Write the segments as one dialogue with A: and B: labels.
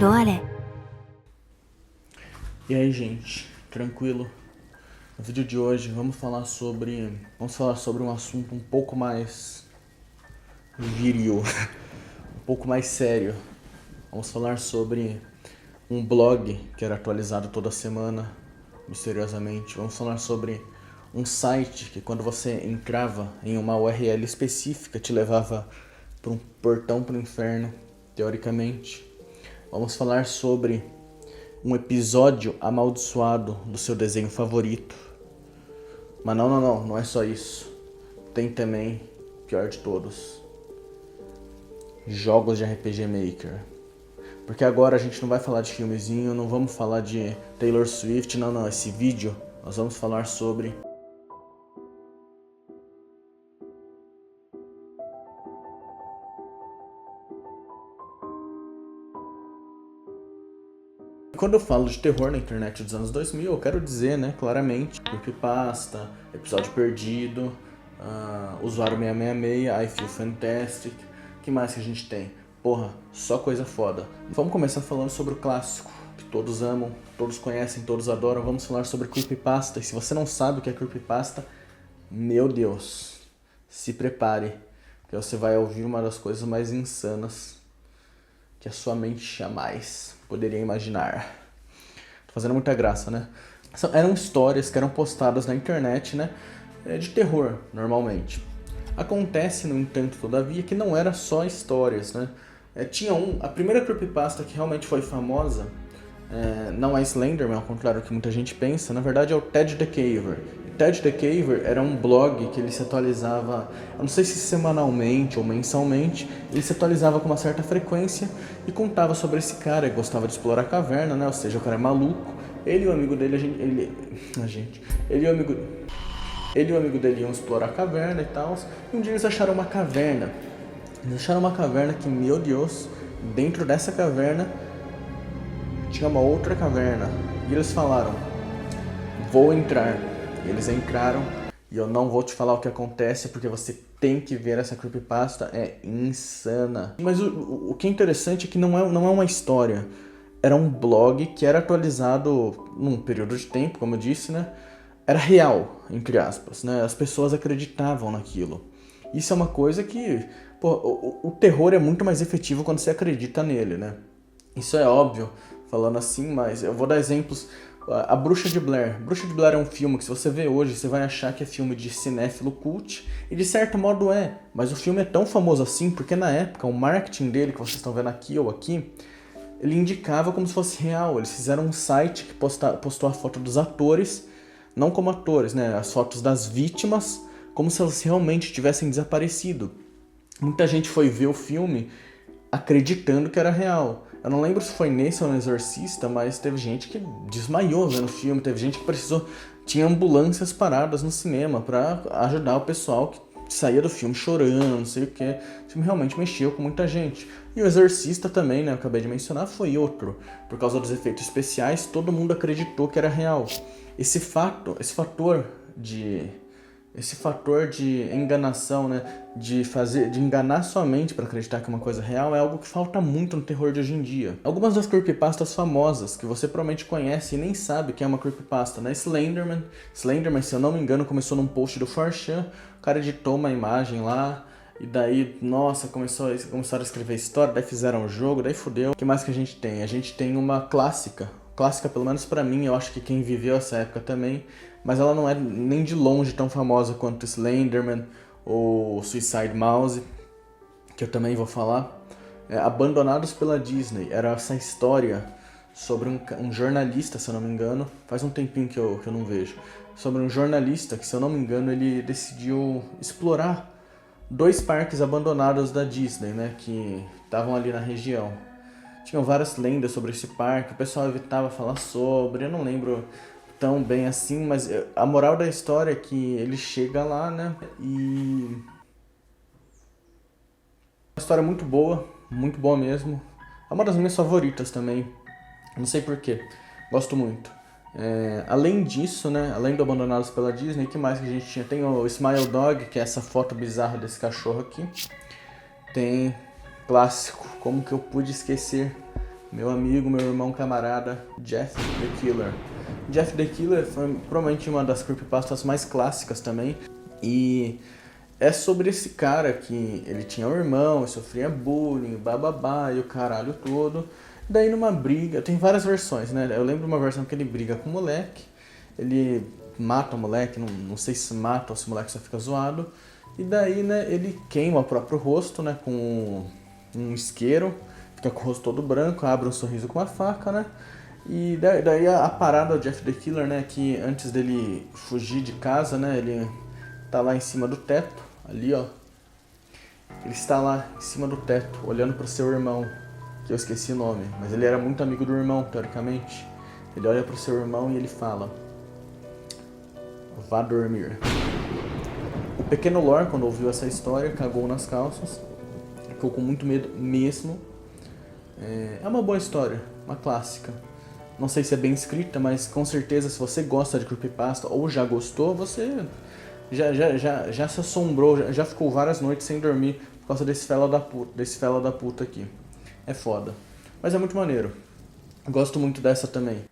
A: どうあれ
B: E aí, gente, tranquilo? No vídeo de hoje vamos falar sobre um assunto um pouco mais viril, um pouco mais sério. Vamos falar sobre um blog que era atualizado toda semana, misteriosamente. Vamos falar sobre um site que, quando você entrava em uma URL específica, te levava para um portão para o inferno, teoricamente. Vamos falar sobre um episódio amaldiçoado do seu desenho favorito. Mas não é só isso. Tem também, pior de todos, jogos de RPG Maker. Porque agora a gente não vai falar de filmezinho, não vamos falar de Taylor Swift, não. Esse vídeo nós vamos falar sobre Quando eu falo de terror na internet dos anos 2000, eu quero dizer, né, claramente, creepypasta, episódio perdido, usuário 666, I Feel Fantastic, o que mais que a gente tem? Porra, só coisa foda. Vamos começar falando sobre o clássico, que todos amam, todos conhecem, todos adoram. Vamos falar sobre creepypasta. E se você não sabe o que é creepypasta, meu Deus, se prepare, porque você vai ouvir uma das coisas mais insanas que a sua mente jamais poderia imaginar. Tô fazendo muita graça, né? Eram histórias que eram postadas na internet, né? De terror, normalmente. Acontece, no entanto, todavia, que não era só histórias, né? A primeira creepypasta que realmente foi famosa, não é Slenderman, ao contrário do que muita gente pensa, na verdade é o Ted the Caver. Ted the Caver era um blog que ele se atualizava, eu não sei se semanalmente ou mensalmente, ele se atualizava com uma certa frequência e contava sobre esse cara que gostava de explorar a caverna, né? Ou seja, o cara é maluco. Ele e o amigo dele, ele e o amigo dele iam explorar a caverna e tal, e um dia eles acharam uma caverna. Eles acharam uma caverna que, meu Deus, dentro dessa caverna tinha uma outra caverna. E eles falaram, vou entrar. E eles entraram e eu não vou te falar o que acontece porque você tem que ver essa creepypasta, é insana. Mas o que é interessante é que não é uma história. Era um blog que era atualizado num período de tempo, como eu disse, né? Era real, entre aspas, né? As pessoas acreditavam naquilo. Isso é uma coisa que, pô, o terror é muito mais efetivo quando você acredita nele, né? Isso é óbvio, falando assim, mas eu vou dar exemplos. A Bruxa de Blair. Bruxa de Blair é um filme que, se você vê hoje, você vai achar que é filme de cinéfilo cult, e de certo modo é, mas o filme é tão famoso assim porque, na época, o marketing dele, que vocês estão vendo aqui ou aqui, ele indicava como se fosse real. Eles fizeram um site que postou a foto dos atores, não como atores, né, as fotos das vítimas, como se elas realmente tivessem desaparecido. Muita gente foi ver o filme acreditando que era real. Eu não lembro se foi nesse ou no Exorcista, mas teve gente que desmaiou vendo o filme, teve gente que precisou... Tinha ambulâncias paradas no cinema pra ajudar o pessoal que saía do filme chorando, não sei o que. O filme realmente mexeu com muita gente. E o Exorcista também, né, eu acabei de mencionar, foi outro. Por causa dos efeitos especiais, todo mundo acreditou que era real. Esse fator de enganação, né, de enganar sua mente para acreditar que uma coisa é real, é algo que falta muito no terror de hoje em dia. Algumas das creepypastas famosas que você provavelmente conhece e nem sabe que é uma creepypasta, né? Slenderman, se eu não me engano, começou num post do 4chan, o cara editou uma imagem lá, e daí, nossa, começaram a escrever história, daí fizeram o jogo, daí fudeu. O que mais que a gente tem? A gente tem uma clássica, pelo menos pra mim, eu acho que quem viveu essa época também, mas ela não é nem de longe tão famosa quanto Slenderman ou Suicide Mouse, que eu também vou falar. Abandonados pela Disney, era essa história sobre um jornalista, se eu não me engano, faz um tempinho que eu não vejo, sobre um jornalista que, se eu não me engano, ele decidiu explorar 2 parques abandonados da Disney, né, que estavam ali na região. Tinham várias lendas sobre esse parque, o pessoal evitava falar sobre, eu não lembro tão bem assim, mas a moral da história é que ele chega lá, né, e... Uma história muito boa mesmo. É uma das minhas favoritas também, não sei porquê, gosto muito. Além disso, né, além do Abandonados pela Disney, o que mais que a gente tinha? Tem o Smile Dog, que é essa foto bizarra desse cachorro aqui. Tem clássico, como que eu pude esquecer? meu amigo, meu irmão camarada, Jeff the Killer. Jeff the Killer foi provavelmente uma das creepypastas mais clássicas também, e é sobre esse cara que ele tinha um irmão, sofria bullying, bababá e o caralho todo. Daí numa briga, tem várias versões, né? Eu lembro uma versão que ele briga com o moleque, ele mata o moleque, não sei se mata ou se o moleque só fica zoado. E daí, né, ele queima o próprio rosto, né, com um isqueiro, fica com o rosto todo branco, abre um sorriso com a faca, né? E daí a parada do Jeff the Killer, né, que antes dele fugir de casa, né, ele tá lá em cima do teto, ali ó. Ele está lá em cima do teto, olhando pro seu irmão, que eu esqueci o nome, mas ele era muito amigo do irmão, teoricamente. Ele olha pro seu irmão e ele fala: vá dormir. O pequeno Lore, quando ouviu essa história, cagou nas calças, ficou com muito medo mesmo. É uma boa história, uma clássica. Não sei se é bem escrita, mas com certeza se você gosta de creepypasta ou já gostou, você já se assombrou, já ficou várias noites sem dormir por causa desse fela da puta aqui. É foda. Mas é muito maneiro. Gosto muito dessa também.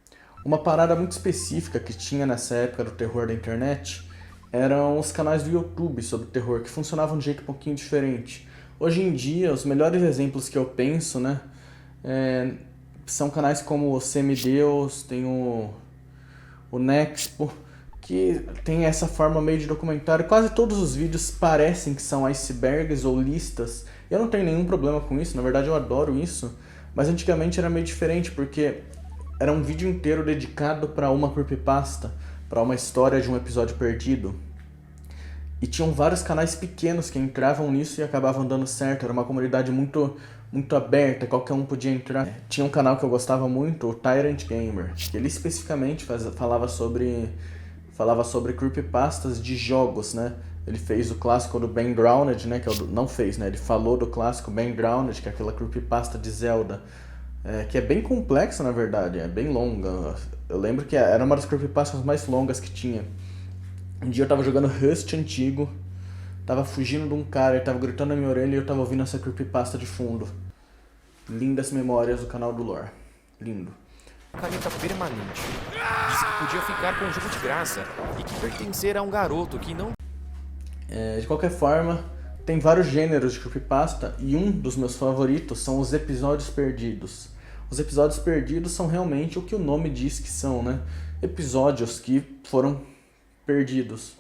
B: Uma parada muito específica que tinha nessa época do terror da internet eram os canais do YouTube sobre terror, que funcionavam de um jeito um pouquinho diferente. Hoje em dia, os melhores exemplos que eu penso, né, são canais como o Semideus, tem o Nexpo, que tem essa forma meio de documentário. Quase todos os vídeos parecem que são icebergs ou listas. Eu não tenho nenhum problema com isso, na verdade eu adoro isso, mas antigamente era meio diferente, porque era um vídeo inteiro dedicado para uma creepypasta, para uma história de um episódio perdido. E tinham vários canais pequenos que entravam nisso e acabavam dando certo. Era uma comunidade muito aberta, qualquer um podia entrar. Tinha um canal que eu gostava muito, o Tyrant Gamer, que ele especificamente falava sobre creepypastas de jogos, né? Ele fez o clássico do Ben Drowned, né? Não fez, né? Ele falou do clássico Ben Drowned, que é aquela creepypasta de Zelda. Que é bem complexa, na verdade, é bem longa. Eu lembro que era uma das creepypastas mais longas que tinha. Um dia eu tava jogando Rust antigo, tava fugindo de um cara, ele tava gritando na minha orelha e eu tava ouvindo essa creepypasta de fundo. Lindas memórias do canal do Lore. Lindo.
A: Caneta permanente. Disse que podia ficar com um jogo de graça e que pertencer a um garoto que não...
B: De qualquer forma, tem vários gêneros de creepypasta e um dos meus favoritos são os episódios perdidos. Os episódios perdidos são realmente o que o nome diz que são, né? Episódios que foram perdidos.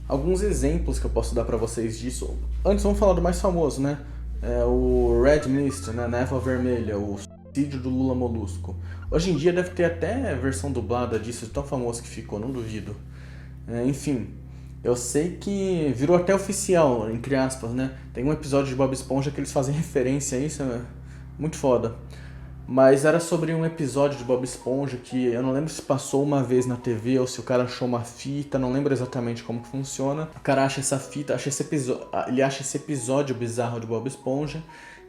B: Alguns exemplos que eu posso dar pra vocês disso. Antes vamos falar do mais famoso, né? O Red Mist, né? Névoa Vermelha, o suicídio do Lula Molusco. Hoje em dia deve ter até versão dublada disso, tão famoso que ficou, não duvido. Enfim, eu sei que virou até oficial, entre aspas, né? Tem um episódio de Bob Esponja que eles fazem referência a isso, é muito foda. Mas era sobre um episódio de Bob Esponja que eu não lembro se passou uma vez na TV ou se o cara achou uma fita, não lembro exatamente como que funciona. O cara acha essa fita, ele acha esse episódio bizarro de Bob Esponja,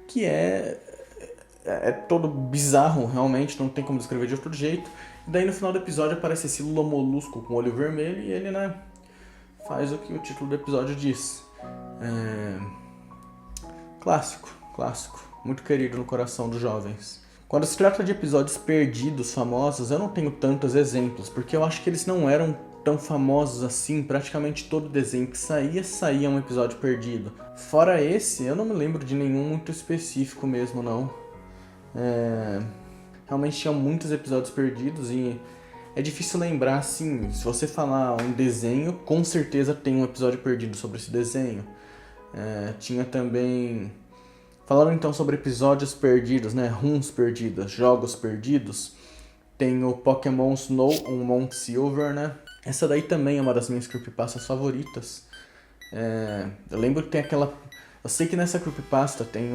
B: que é todo bizarro, realmente, não tem como descrever de outro jeito. E daí no final do episódio aparece esse Lula Molusco com olho vermelho e ele, né, faz o que o título do episódio diz. Clássico, muito querido no coração dos jovens. Quando se trata de episódios perdidos, famosos, eu não tenho tantos exemplos, porque eu acho que eles não eram tão famosos assim. Praticamente todo desenho que saía um episódio perdido. Fora esse, eu não me lembro de nenhum muito específico mesmo, não. Realmente tinham muitos episódios perdidos e é difícil lembrar, assim, se você falar um desenho, com certeza tem um episódio perdido sobre esse desenho. Tinha também... Falando então sobre episódios perdidos, né, runs perdidas, jogos perdidos, tem o Pokémon Snow on Mount Silver, né? Essa daí também é uma das minhas creepypastas favoritas. Eu lembro que tem aquela... Eu sei que nessa creepypasta tem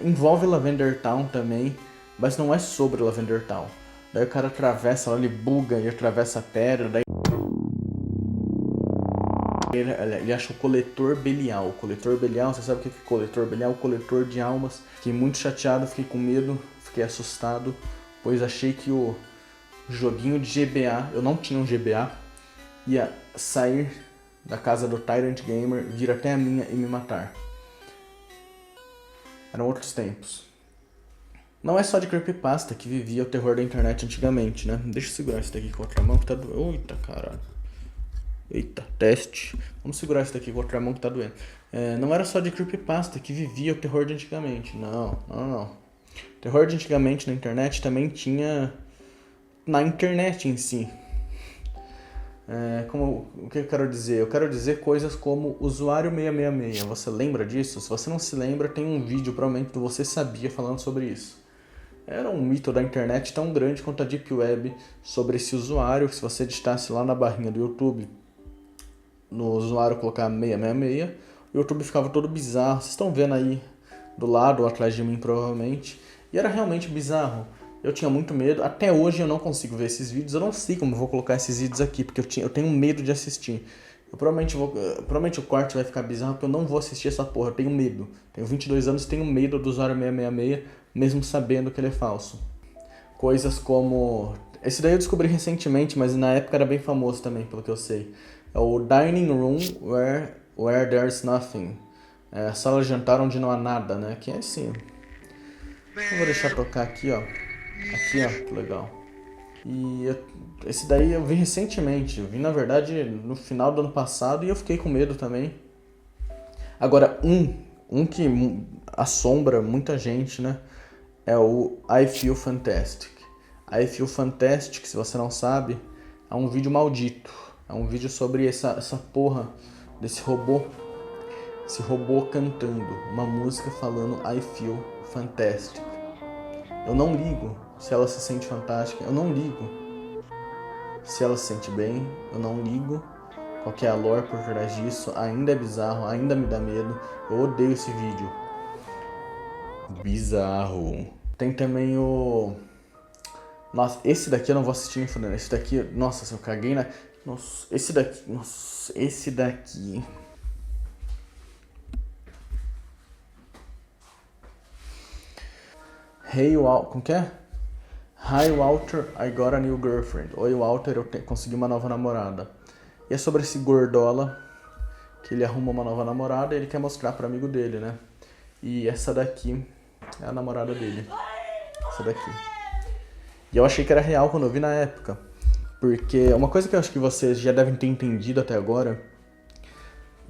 B: envolve Lavender Town também, mas não é sobre Lavender Town. Daí o cara atravessa lá, ele buga e atravessa a pedra, daí... Ele acha o coletor Belial. O coletor Belial, você sabe o que é coletor Belial? O coletor de almas. Fiquei muito chateado, fiquei com medo, fiquei assustado, pois achei que o joguinho de GBA, eu não tinha um GBA, ia sair da casa do Tyrant Gamer vir até a minha e me matar. Eram outros tempos. Não é só de creepypasta que vivia o terror da internet antigamente, né? Deixa eu segurar isso daqui com a outra mão que tá doendo. Eita, caralho. Eita, teste. Vamos segurar isso daqui com a outra mão que tá doendo. Não era só de creepypasta que vivia o terror de antigamente. Não. O terror de antigamente na internet também tinha na internet em si. O que eu quero dizer? Eu quero dizer coisas como Usuário 666. Você lembra disso? Se você não se lembra, tem um vídeo provavelmente do Você Sabia falando sobre isso. Era um mito da internet tão grande quanto a Deep Web sobre esse usuário, que se você digitasse lá na barrinha do YouTube, no usuário colocar 666, o YouTube ficava todo bizarro. Vocês estão vendo aí do lado ou atrás de mim provavelmente. E era realmente bizarro. Eu tinha muito medo. Até hoje eu não consigo ver esses vídeos. Eu não sei como eu vou colocar esses vídeos aqui, porque eu tenho medo de assistir. Provavelmente o corte vai ficar bizarro, porque eu não vou assistir essa porra. Eu tenho medo. Tenho 22 anos e tenho medo do usuário 666, mesmo sabendo que ele é falso. Coisas como... Esse daí eu descobri recentemente, mas na época era bem famoso também, pelo que eu sei. É o Dining Room Where There's Nothing. A sala de jantar onde não há nada, né? Que é assim... Eu vou deixar tocar aqui, ó. Aqui, ó, que legal. Esse daí eu vi recentemente. Eu vi, na verdade, no final do ano passado e eu fiquei com medo também. Agora, um que assombra muita gente, né? É o I Feel Fantastic. I Feel Fantastic, se você não sabe, é um vídeo maldito. É um vídeo sobre essa porra desse robô. Esse robô cantando uma música falando I Feel Fantastic. Eu não ligo se ela se sente fantástica, eu não ligo se ela se sente bem, eu não ligo qual que é a lore por trás disso, ainda é bizarro, ainda me dá medo, eu odeio esse vídeo. Bizarro. Tem também o... Nossa, esse daqui eu não vou assistir nem fudendo, esse daqui, nossa, se eu caguei na... Nossa, esse daqui... Hey, como que é? Hi Walter, I got a new girlfriend. Oi Walter, eu consegui uma nova namorada. E é sobre esse gordola, que ele arruma uma nova namorada e ele quer mostrar para amigo dele, né? E essa daqui é a namorada dele. Essa daqui. E eu achei que era real quando eu vi na época. Porque uma coisa que eu acho que vocês já devem ter entendido até agora.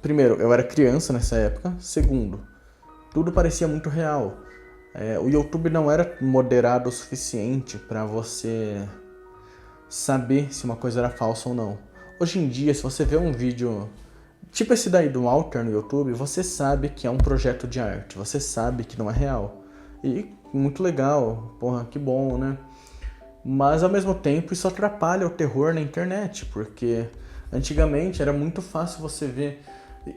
B: Primeiro, eu era criança nessa época. Segundo, tudo parecia muito real. O YouTube não era moderado o suficiente para você saber se uma coisa era falsa ou não. Hoje em dia, se você vê um vídeo tipo esse daí do Walter no YouTube, você sabe que é um projeto de arte, você sabe que não é real. E muito legal, porra, que bom, né? Mas ao mesmo tempo isso atrapalha o terror na internet, porque antigamente era muito fácil você ver...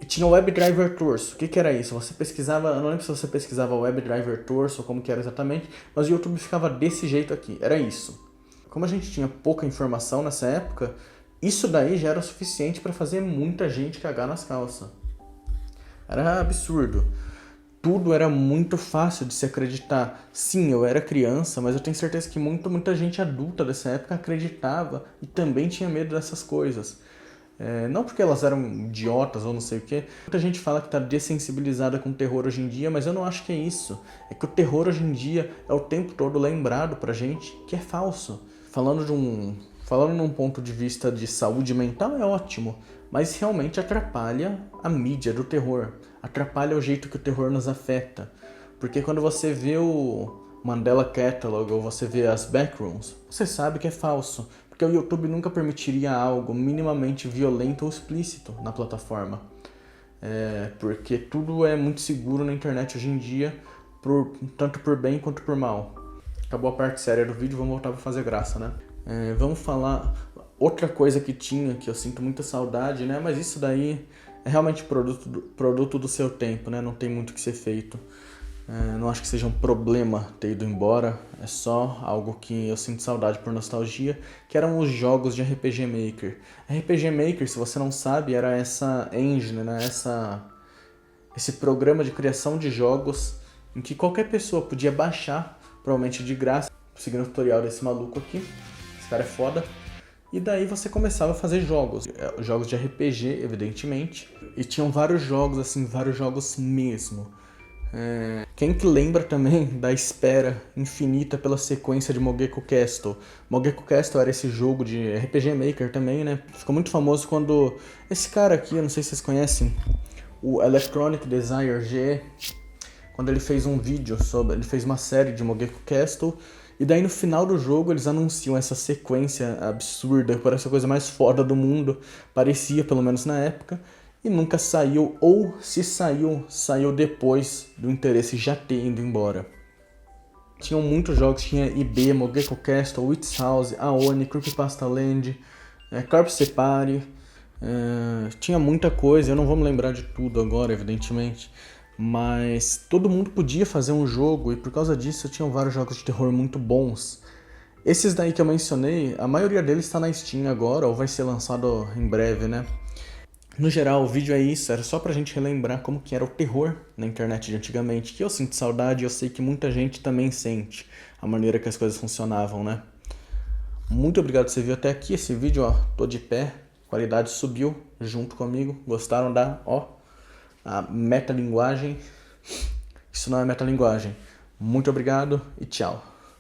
B: Tinha o WebDriver Torso. O que era isso? Você pesquisava, eu não lembro se você pesquisava WebDriver Torso ou como que era exatamente, mas o YouTube ficava desse jeito aqui, era isso. Como a gente tinha pouca informação nessa época, isso daí já era o suficiente para fazer muita gente cagar nas calças. Era absurdo. Tudo era muito fácil de se acreditar. Sim, eu era criança, mas eu tenho certeza que muita gente adulta dessa época acreditava e também tinha medo dessas coisas. Não porque elas eram idiotas ou não sei o que. Muita gente fala que está dessensibilizada com o terror hoje em dia, mas eu não acho que é isso. É que o terror hoje em dia é o tempo todo lembrado pra gente que é falso. Falando num ponto de vista de saúde mental é ótimo, mas realmente atrapalha a mídia do terror. Atrapalha o jeito que o terror nos afeta. Porque quando você vê o Mandela Catalog ou você vê as Backrooms, você sabe que é falso. Porque o YouTube nunca permitiria algo minimamente violento ou explícito na plataforma. Porque tudo é muito seguro na internet hoje em dia, tanto por bem quanto por mal. Acabou a parte séria do vídeo, vamos voltar para fazer graça, né? Vamos falar outra coisa que tinha, que eu sinto muita saudade, né? Mas isso daí é realmente produto do seu tempo, né? Não tem muito o que ser feito. Não acho que seja um problema ter ido embora, é só algo que eu sinto saudade por nostalgia, que eram os jogos de RPG Maker. RPG Maker, se você não sabe, era essa engine, né? Esse programa de criação de jogos em que qualquer pessoa podia baixar, provavelmente de graça, seguindo o tutorial desse maluco aqui, esse cara é foda, E daí você começava a fazer jogos de RPG, evidentemente. E tinham vários jogos, assim, vários jogos mesmo. Quem que lembra também da espera infinita pela sequência de Mogeko Castle? Mogeko Castle era esse jogo de RPG Maker também, né? Ficou muito famoso quando esse cara aqui, eu não sei se vocês conhecem, o Electronic Desire G, quando ele fez um vídeo sobre, ele fez uma série de Mogeko Castle, e daí no final do jogo eles anunciam essa sequência absurda, que parece a coisa mais foda do mundo, parecia pelo menos na época, e nunca saiu, ou se saiu, saiu depois do interesse já ter ido embora. Tinham muitos jogos, tinha IB, Mogeko Castle, Witch House, Aoni, Creepypasta Land, Corpse Party, tinha muita coisa, eu não vou me lembrar de tudo agora, evidentemente, mas todo mundo podia fazer um jogo e por causa disso tinham vários jogos de terror muito bons. Esses daí que eu mencionei, a maioria deles está na Steam agora, ou vai ser lançado em breve, né? No geral, o vídeo é isso, era só pra gente relembrar como que era o terror na internet de antigamente, que eu sinto saudade e eu sei que muita gente também sente a maneira que as coisas funcionavam, né? Muito obrigado por você vir até aqui, esse vídeo, ó, tô de pé, qualidade subiu junto comigo, gostaram a metalinguagem? Isso não é metalinguagem. Muito obrigado e tchau.